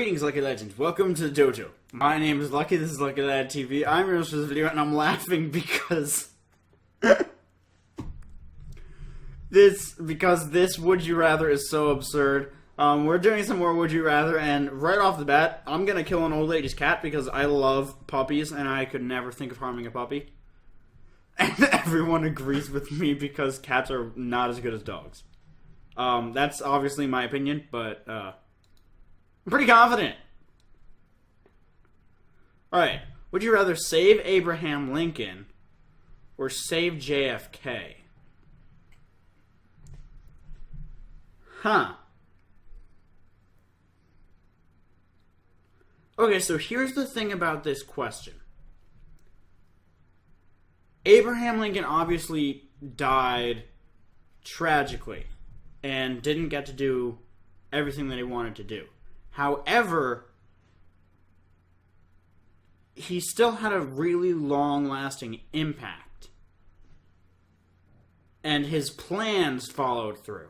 Greetings, Lucky Legends. Welcome to the dojo. My name is Lucky, this is Lucky Lad TV. I'm your host for this video, and I'm laughing because... this Would You Rather is so absurd. We're doing some more Would You Rather, and right off the bat, I'm gonna kill an old lady's cat because I love puppies, and I could never think of harming a puppy. And everyone agrees with me because cats are not as good as dogs. That's obviously my opinion, but, I'm pretty confident. Alright. Would you rather save Abraham Lincoln or save JFK? Huh. Okay, so here's the thing about this question. Abraham Lincoln obviously died tragically and didn't get to do everything that he wanted to do. However, he still had a really long-lasting impact. And his plans followed through.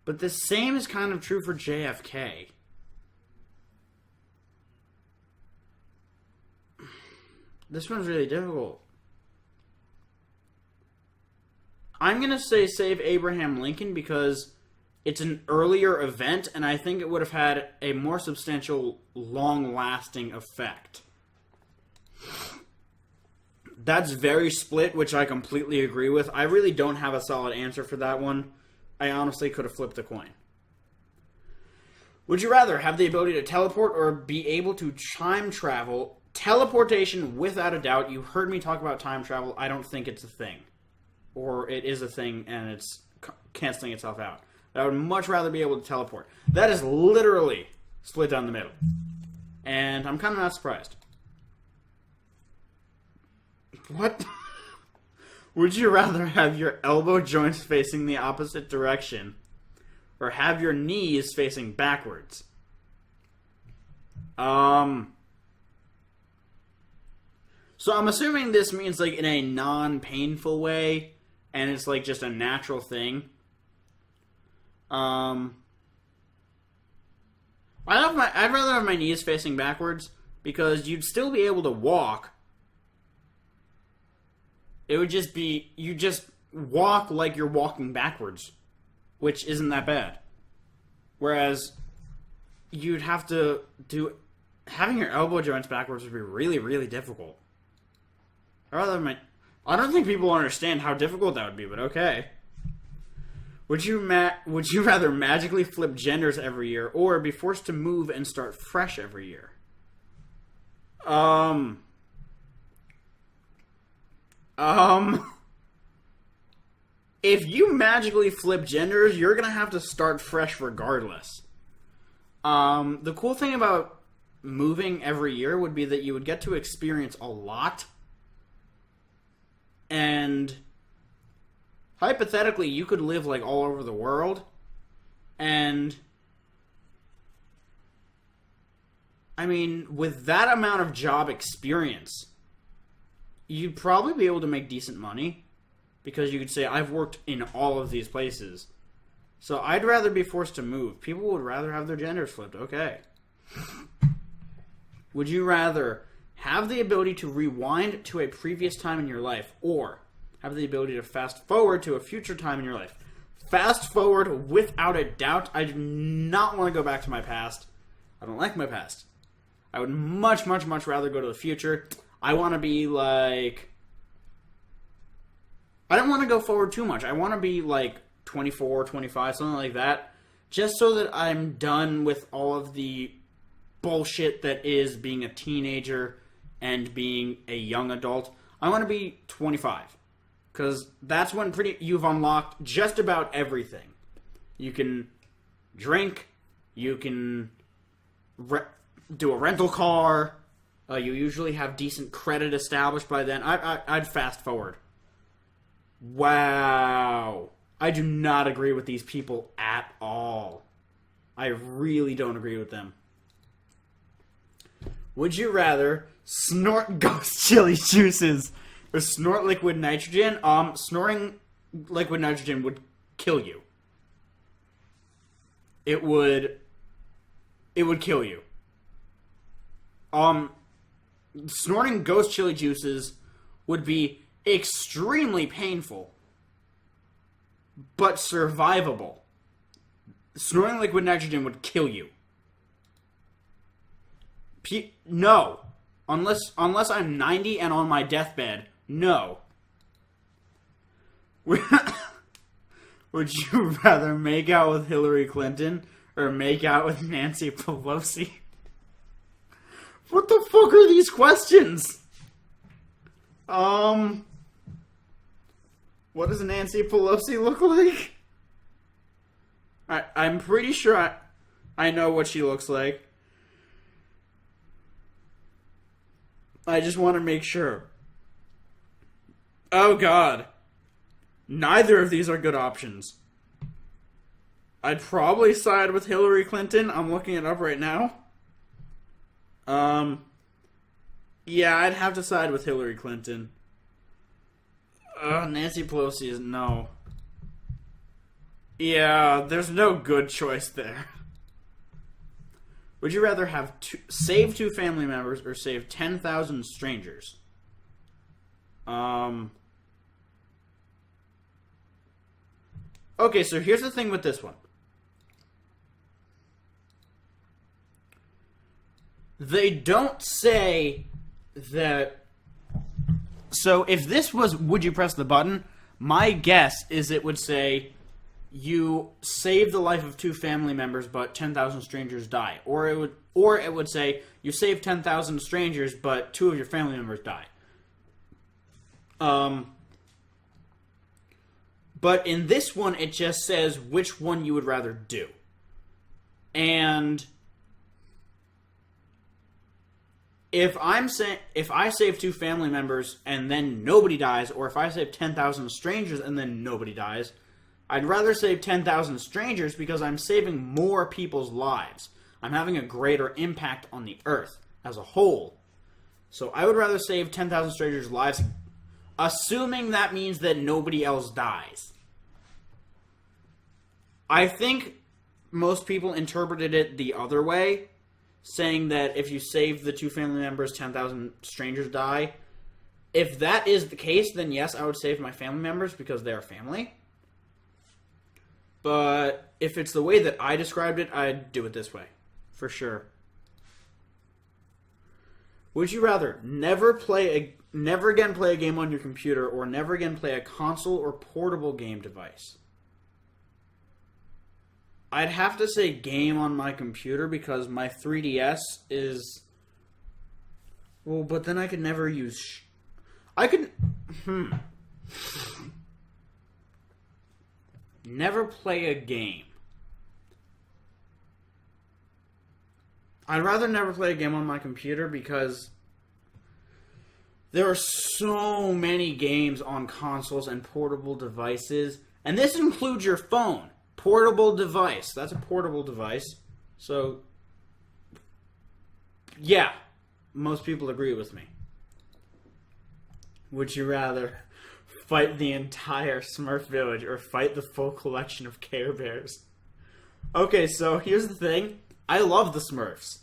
But the same is kind of true for JFK. This one's really difficult. I'm going to say save Abraham Lincoln because it's an earlier event, and I think it would have had a more substantial, long-lasting effect. That's very split, which I completely agree with. I really don't have a solid answer for that one. I honestly could have flipped a coin. Would you rather have the ability to teleport or be able to time travel? Teleportation, without a doubt. You heard me talk about time travel. I don't think it's a thing. Or it is a thing, and it's canceling itself out. I would much rather be able to teleport. That is literally split down the middle. And I'm kind of not surprised. What? Would you rather have your elbow joints facing the opposite direction or have your knees facing backwards? So I'm assuming this means like in a non-painful way and it's like just a natural thing. I'd rather have my knees facing backwards because you'd still be able to walk. It would just be, you just walk like you're walking backwards, which isn't that bad. Whereas you'd have to having your elbow joints backwards would be really, really difficult. I don't think people understand how difficult that would be, but okay. Would you rather magically flip genders every year or be forced to move and start fresh every year? If you magically flip genders, you're gonna have to start fresh regardless. The cool thing about moving every year would be that you would get to experience a lot. And hypothetically, you could live like all over the world. And I mean, with that amount of job experience, you'd probably be able to make decent money because you could say, I've worked in all of these places. So I'd rather be forced to move. People would rather have their genders flipped. Okay. Would you rather have the ability to rewind to a previous time in your life or have the ability to fast forward to a future time in your life? Fast forward without a doubt. I do not want to go back to my past. I don't like my past. I would much, much, much rather go to the future. I want to be like... I don't want to go forward too much. I want to be like 24, 25, something like that. Just so that I'm done with all of the bullshit that is being a teenager and being a young adult. I want to be 25. Because that's when you've unlocked just about everything. You can drink. You can do a rental car. You usually have decent credit established by then. I'd fast forward. Wow. I do not agree with these people at all. I really don't agree with them. Would you rather snort ghost chili juices or snort liquid nitrogen? Snorting liquid nitrogen would kill you. It would it would kill you. Snorting ghost chili juices would be extremely painful, but survivable. Snorting liquid nitrogen would kill you. No. Unless I'm 90 and on my deathbed, no. Would you rather make out with Hillary Clinton or make out with Nancy Pelosi? What the fuck are these questions? What does Nancy Pelosi look like? I'm pretty sure I know what she looks like. I just want to make sure. Oh god. Neither of these are good options. I'd probably side with Hillary Clinton. I'm looking it up right now. Yeah, I'd have to side with Hillary Clinton. Nancy Pelosi is no. Yeah, there's no good choice there. Would you rather have save 2 family members or save 10,000 strangers? Okay, so here's the thing with this one. They don't say that... So if this was would you press the button, my guess is it would say you save the life of 2 family members but 10,000 strangers die. Or it would say you save 10,000 strangers but 2 of your family members die. But in this one, it just says which one you would rather do. And if I save 2 family members and then nobody dies, or if I save 10,000 strangers and then nobody dies, I'd rather save 10,000 strangers because I'm saving more people's lives. I'm having a greater impact on the earth as a whole. So I would rather save 10,000 strangers' lives, assuming that means that nobody else dies. I think most people interpreted it the other way, saying that if you save the 2 family members, 10,000 strangers die. If that is the case, then yes, I would save my family members because they are family. But if it's the way that I described it, I'd do it this way. For sure. Would you rather never again play a game on your computer or never again play a console or portable game device? I'd have to say game on my computer because my 3DS is... Well, but then I could never use... Never play a game. I'd rather never play a game on my computer because there are so many games on consoles and portable devices. And this includes your phone. Portable device. That's a portable device. So, yeah. Most people agree with me. Would you rather fight the entire Smurf village or fight the full collection of Care Bears? Okay, so here's the thing. I love the Smurfs.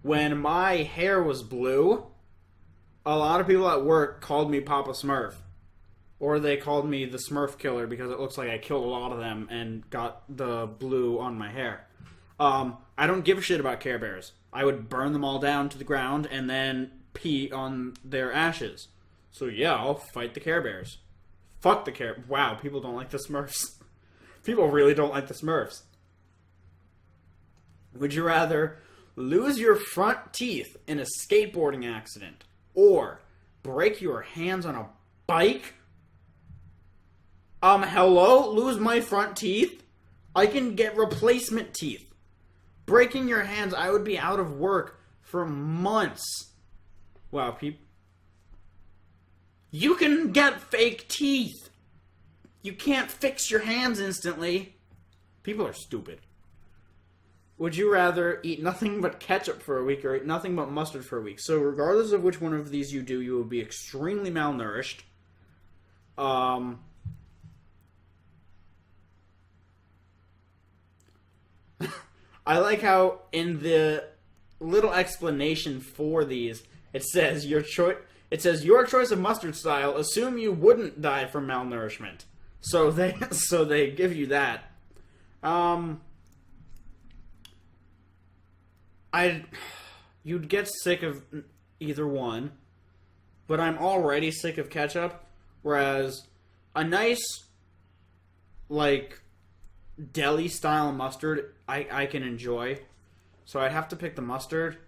When my hair was blue, a lot of people at work called me Papa Smurf. Or they called me the Smurf Killer because it looks like I killed a lot of them and got the blue on my hair. I don't give a shit about Care Bears. I would burn them all down to the ground and then pee on their ashes. So yeah, I'll fight the Care Bears. Fuck the Care... Wow, people don't like the Smurfs. People really don't like the Smurfs. Would you rather lose your front teeth in a skateboarding accident or break your hands on a bike? Hello? Lose my front teeth? I can get replacement teeth. Breaking your hands, I would be out of work for months. Wow, you can get fake teeth. You can't fix your hands instantly. People are stupid. Would you rather eat nothing but ketchup for a week or eat nothing but mustard for a week? So regardless of which one of these you do, you will be extremely malnourished. I like how in the little explanation for these, it says your choice of mustard style. Assume you wouldn't die from malnourishment. So they give you that. You'd get sick of either one, but I'm already sick of ketchup. Whereas a nice, like, deli style mustard, I can enjoy. So I'd have to pick the mustard.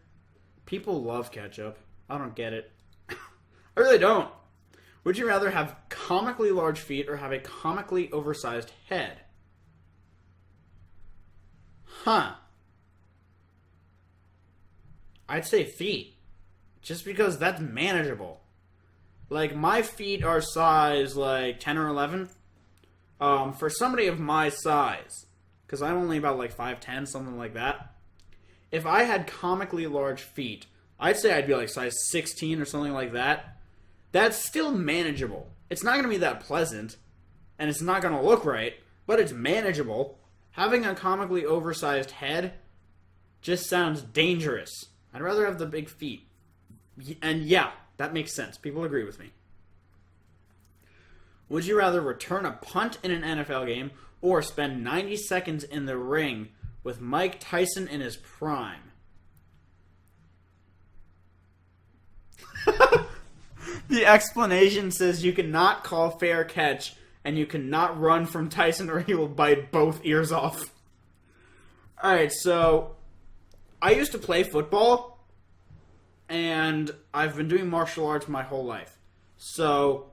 People love ketchup. I don't get it. I really don't. Would you rather have comically large feet or have a comically oversized head? Huh. I'd say feet. Just because that's manageable. Like, my feet are size, like, 10 or 11. For somebody of my size, because I'm only about, like, 5'10", something like that. If I had comically large feet, I'd say I'd be, like, size 16 or something like that. That's still manageable. It's not going to be that pleasant, and it's not going to look right, but it's manageable. Having a comically oversized head just sounds dangerous. I'd rather have the big feet. And yeah, that makes sense. People agree with me. Would you rather return a punt in an NFL game or spend 90 seconds in the ring with Mike Tyson in his prime? The explanation says you cannot call fair catch and you cannot run from Tyson or he will bite both ears off. Alright, so I used to play football and I've been doing martial arts my whole life. So,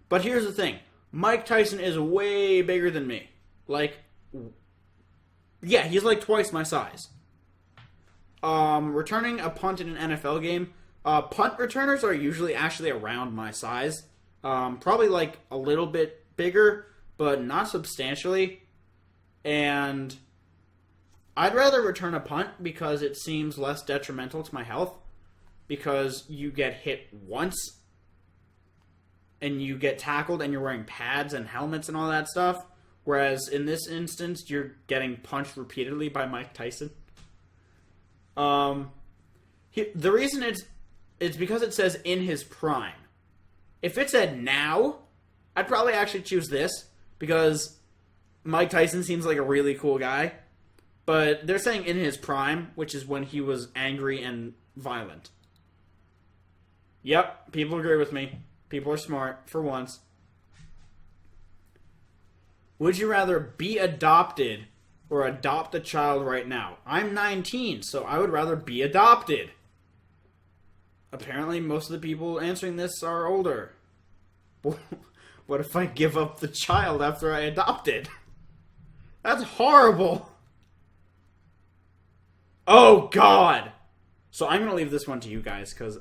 but here's the thing. Mike Tyson is way bigger than me. Like, yeah, he's like twice my size. Returning a punt in an NFL game, punt returners are usually actually around my size. Probably like a little bit bigger, but not substantially. And I'd rather return a punt because it seems less detrimental to my health. Because you get hit once and you get tackled and you're wearing pads and helmets and all that stuff. Whereas in this instance, you're getting punched repeatedly by Mike Tyson. The reason it's because it says in his prime. If it said now, I'd probably actually choose this because Mike Tyson seems like a really cool guy. But they're saying in his prime, which is when he was angry and violent. Yep, people agree with me. People are smart, for once. Would you rather be adopted or adopt a child right now? I'm 19, so I would rather be adopted. Apparently, most of the people answering this are older. What if I give up the child after I adopt it? That's horrible. Oh, God. So I'm going to leave this one to you guys, because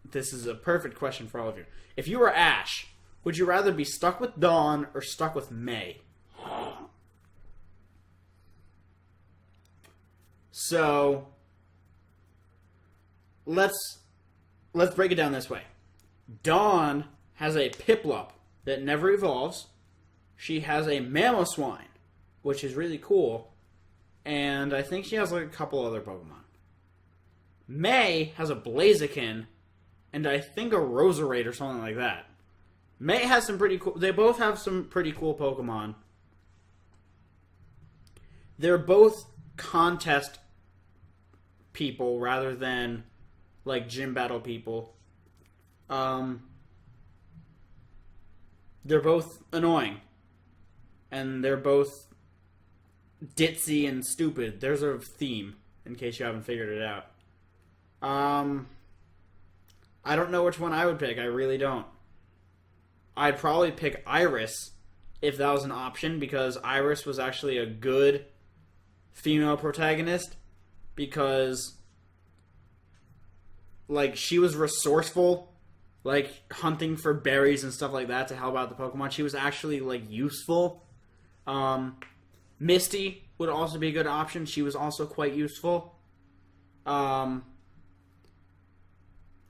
this is a perfect question for all of you. If you were Ash, would you rather be stuck with Dawn or stuck with May? So, let's break it down this way. Dawn has a Piplup that never evolves. She has a Mamoswine, which is really cool. And I think she has like a couple other Pokemon. May has a Blaziken, and I think a Roserade or something like that. May has some pretty cool... They both have some pretty cool Pokemon. They're both contest people rather than, like, gym battle people. They're both annoying. And they're both ditzy and stupid. There's a theme, in case you haven't figured it out. I don't know which one I would pick. I really don't. I'd probably pick Iris if that was an option, because Iris was actually a good female protagonist, because, like, she was resourceful, like, hunting for berries and stuff like that to help out the Pokemon. She was actually, like, useful. Misty would also be a good option. She was also quite useful.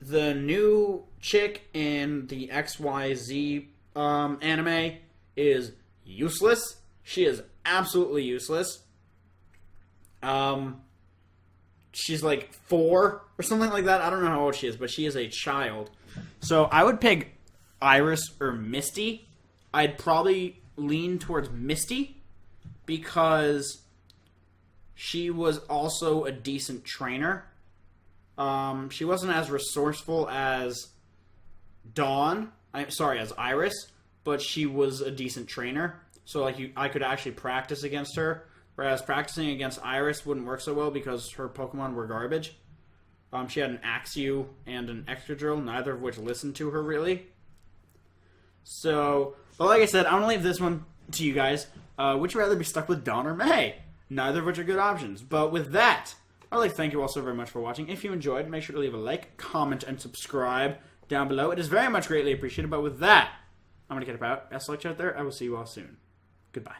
The new chick in the XYZ anime is useless. She is absolutely useless. She's like 4 or something like that. I don't know how old she is, but she is a child. So I would pick Iris or Misty. I'd probably lean towards Misty because she was also a decent trainer. She wasn't as resourceful as as Iris, but she was a decent trainer. So like I could actually practice against her, whereas practicing against Iris wouldn't work so well because her Pokemon were garbage. She had an Axew and an Excadrill, neither of which listened to her really. So, but like I said, I'm gonna leave this one to you guys. Would you rather be stuck with Dawn or May? Neither of which are good options. But with that, I'd like to thank you all so very much for watching. If you enjoyed, make sure to leave a like, comment, and subscribe down below. It is very much greatly appreciated. But with that, I'm going to get about. Best luck out there. I will see you all soon. Goodbye.